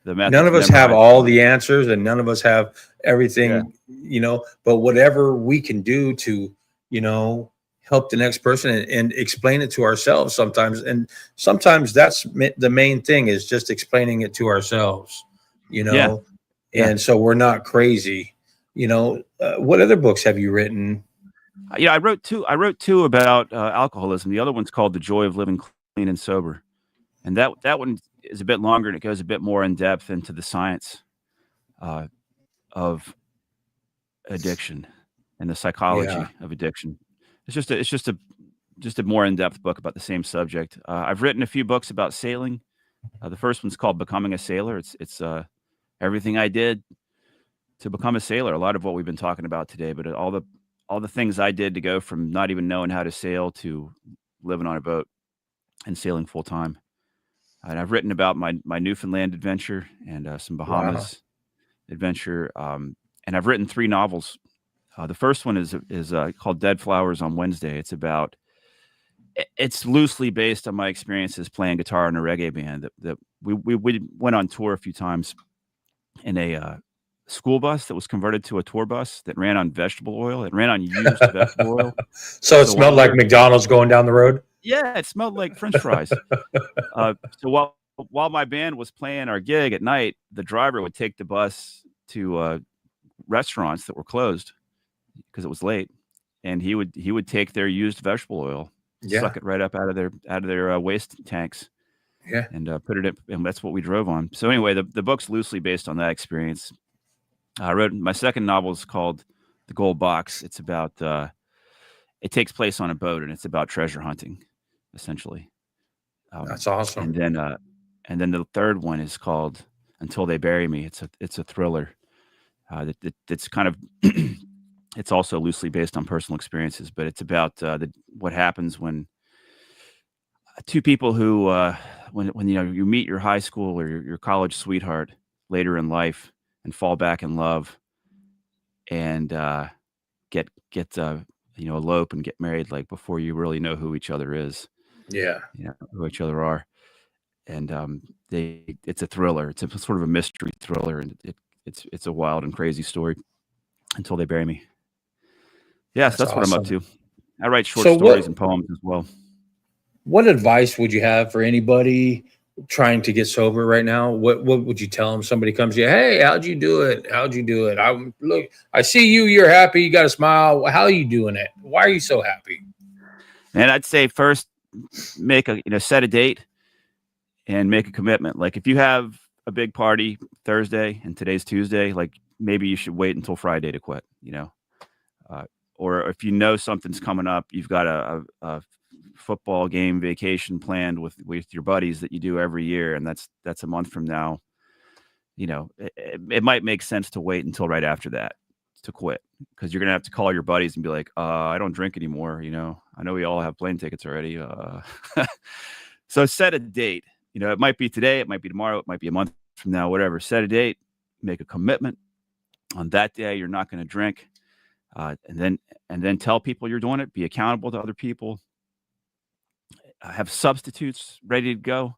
None methods of us have memorized, all but the answers, and none of us have yeah, everything, you know, but whatever we can do to, you know, help the next person and explain it to ourselves sometimes. And sometimes that's the main thing, is just explaining it to ourselves, you yeah, know, yeah. and so we're not crazy. You know, what other books have you written? Yeah, I wrote two about alcoholism. The other one's called "The Joy of Living Clean and Sober," and that one is a bit longer and it goes a bit more in depth into the science uh, of addiction and the Yeah. psychology of addiction. It's just a more in depth book about the same subject. I've written a few books about sailing. The first one's called "Becoming a Sailor." It's everything I did to become a sailor. A lot of what we've been talking about today, but all the things I did to go from not even knowing how to sail to living on a boat and sailing full time. And I've written about my Newfoundland adventure and some Wow. Bahamas adventure. And I've written 3 novels. The first one is called "Dead Flowers on Wednesday." It's loosely based on my experiences playing guitar in a reggae band. That we went on tour a few times in a school bus that was converted to a tour bus that ran on vegetable oil. It ran on used vegetable oil. So it So smelled while like we're McDonald's going down the road. Yeah, it smelled like French fries. So while my band was playing our gig at night, the driver would take the bus to restaurants that were closed because it was late, and he would take their used vegetable oil, Yeah. suck it right up out of their waste tanks, Yeah. and put it in, and that's what we drove on. So anyway, the book's loosely based on that experience. I wrote my second novel is called "The Gold Box." It's about it takes place on a boat, and it's about treasure hunting, essentially. Um, That's awesome. and then the third one is called "Until They Bury Me." It's a thriller that's kind of it's also loosely based on personal experiences, but it's about what happens when two people who when you meet your high school or your college sweetheart later in life and fall back in love and get elope and get married, like before you really know who each other is. Yeah. who each other are. And it's a thriller. It's a sort of a mystery thriller, and it's a wild and crazy story until they bury me. Yes, That's that's what I'm up awesome. to. I write short So stories and poems as well. what advice would you have for anybody trying to get sober right now? What would you tell them? Somebody comes to you, hey, how'd you do it? How'd you do it? I see you, you're happy, you got a smile. How are you doing it? Why are you so happy? And I'd say first, set a date and make a commitment. Like if you have a big party Thursday and today's Tuesday, like maybe you should wait until Friday to quit, or if you know something's coming up, you've got a football game vacation planned with your buddies that you do every year, and that's a month from now. It might make sense to wait until right after that to quit, because you're gonna have to call your buddies and be like, I don't drink anymore. I know we all have plane tickets already. So set a date. It might be today, it might be tomorrow, it might be a month from now, whatever. Set a date, make a commitment. On that day, you're not going to drink, and then tell people you're doing it. Be accountable to other people. Have substitutes ready to go.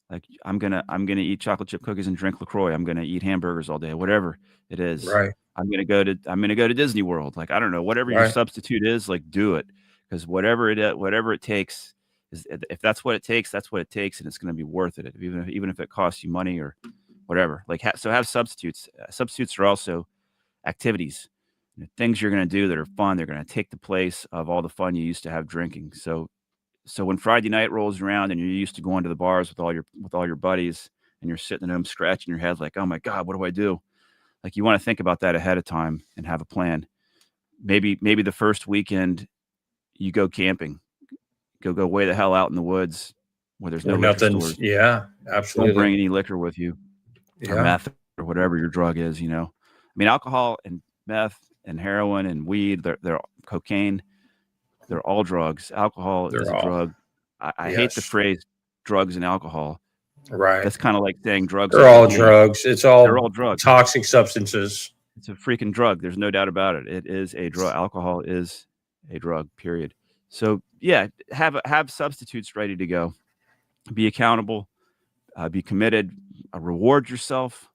Like I'm gonna eat chocolate chip cookies and drink LaCroix. I'm gonna eat hamburgers all day, whatever it is. Right. I'm gonna go to Disney World. Like I don't know, whatever your Right. substitute is, like do it, because whatever it takes. If that's what it takes, that's what it takes, and it's going to be worth it. Even if it costs you money or whatever. Like so, have substitutes. Substitutes are also activities, things you're going to do that are fun. They're going to take the place of all the fun you used to have drinking. So when Friday night rolls around and you're used to going to the bars with all your buddies, and you're sitting at home scratching your head like, oh my God, what do I do? Like you want to think about that ahead of time and have a plan. Maybe the first weekend you go camping. Go way the hell out in the woods where there's no liquor stores. Yeah, absolutely. Don't bring any liquor with you, or meth, or whatever your drug is. I mean, alcohol and meth and heroin and weed, they're cocaine. They're all drugs. Alcohol is a drug. I hate the phrase drugs and alcohol. Right. That's kind of like saying drugs. They're all drugs. They're all drugs. Toxic substances. It's a freaking drug. There's no doubt about it. It is a drug. Alcohol is a drug, period. So yeah, have substitutes ready to go. Be accountable, be committed, reward yourself.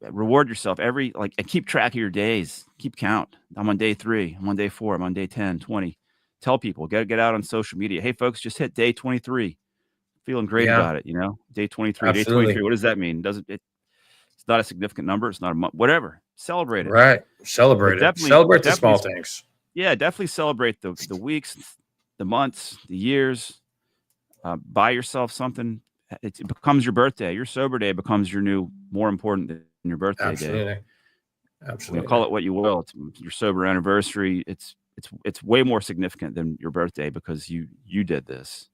Reward yourself and keep track of your days. Keep count. I'm on day 3. I'm on day 4. I'm on day 10, 20. Tell people, get out on social media. Hey folks, just hit day 23. Feeling great about it. Day 23. Absolutely. Day 23. What does that mean? It's not a significant number. It's not a month. Whatever. Celebrate it. Right. Celebrate it. Celebrate the small things. Yeah, definitely celebrate the weeks, the months, the years. Buy yourself something. It becomes your birthday. Your sober day becomes your new, more important than your birthday day. Absolutely. Call it what you will. It's your sober anniversary. It's way more significant than your birthday because you did this.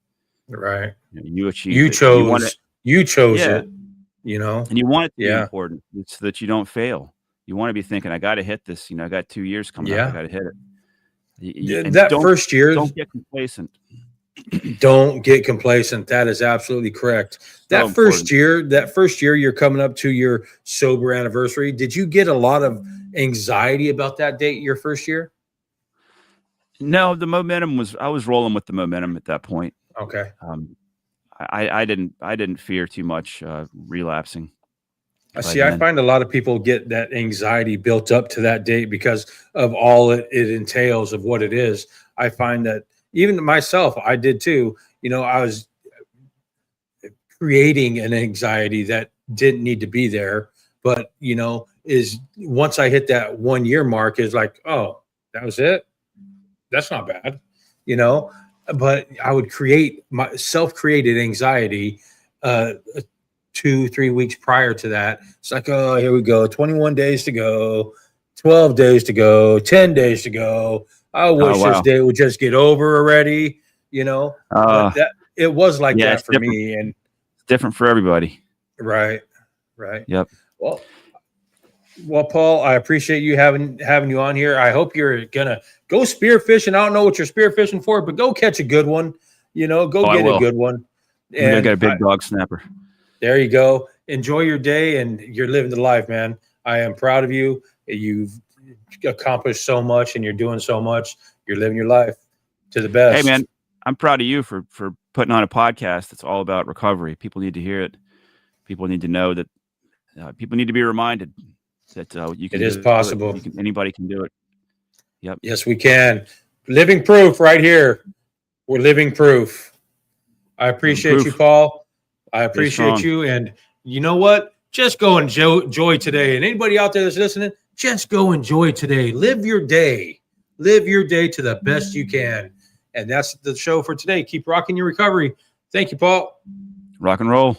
Right. You achieved. You chose. You chose it. And you want it to be important so that you don't fail. You want to be thinking, I got to hit this. I got 2 years coming up. I got to hit it. That first year, don't get complacent. Don't get complacent. That is absolutely correct. That first year you're coming up to your sober anniversary. Did you get a lot of anxiety about that date, your first year? No, the momentum I was rolling with the momentum at that point. Okay. I didn't fear too much relapsing. I find a lot of people get that anxiety built up to that date because of all it entails of what it is. I find that even myself, I did too. I was creating an anxiety that didn't need to be there. But, is once I hit that 1 year mark is like, oh, that was it. That's not bad, but I would create my self-created anxiety 2-3 weeks prior to that. It's like, oh, here we go. 21 days to go, 12 days to go, 10 days to go. I wish this day would just get over already, but it was like that for me. And it's different for everybody. Right. Yep. Well, Paul, I appreciate you having you on here. I hope you're gonna go spearfishing. I don't know what you're spearfishing for, but go catch a good one. Go get a good one. And I got a big dog snapper. There you go. Enjoy your day, and you're living the life, man. I am proud of you. You've accomplished so much, and you're doing so much. You're living your life to the best. Hey, man, I'm proud of you for putting on a podcast that's all about recovery. People need to hear it. People need to know that. People need to be reminded that you can. It is do possible. Anybody can do it. Yep. Yes, we can. Living proof right here. We're living proof. I appreciate you, Paul. I appreciate you. And you know what? Just go enjoy today. And anybody out there that's listening, just go enjoy today. Live your day. Live your day to the best you can. And that's the show for today. Keep rocking your recovery. Thank you, Paul. Rock and roll.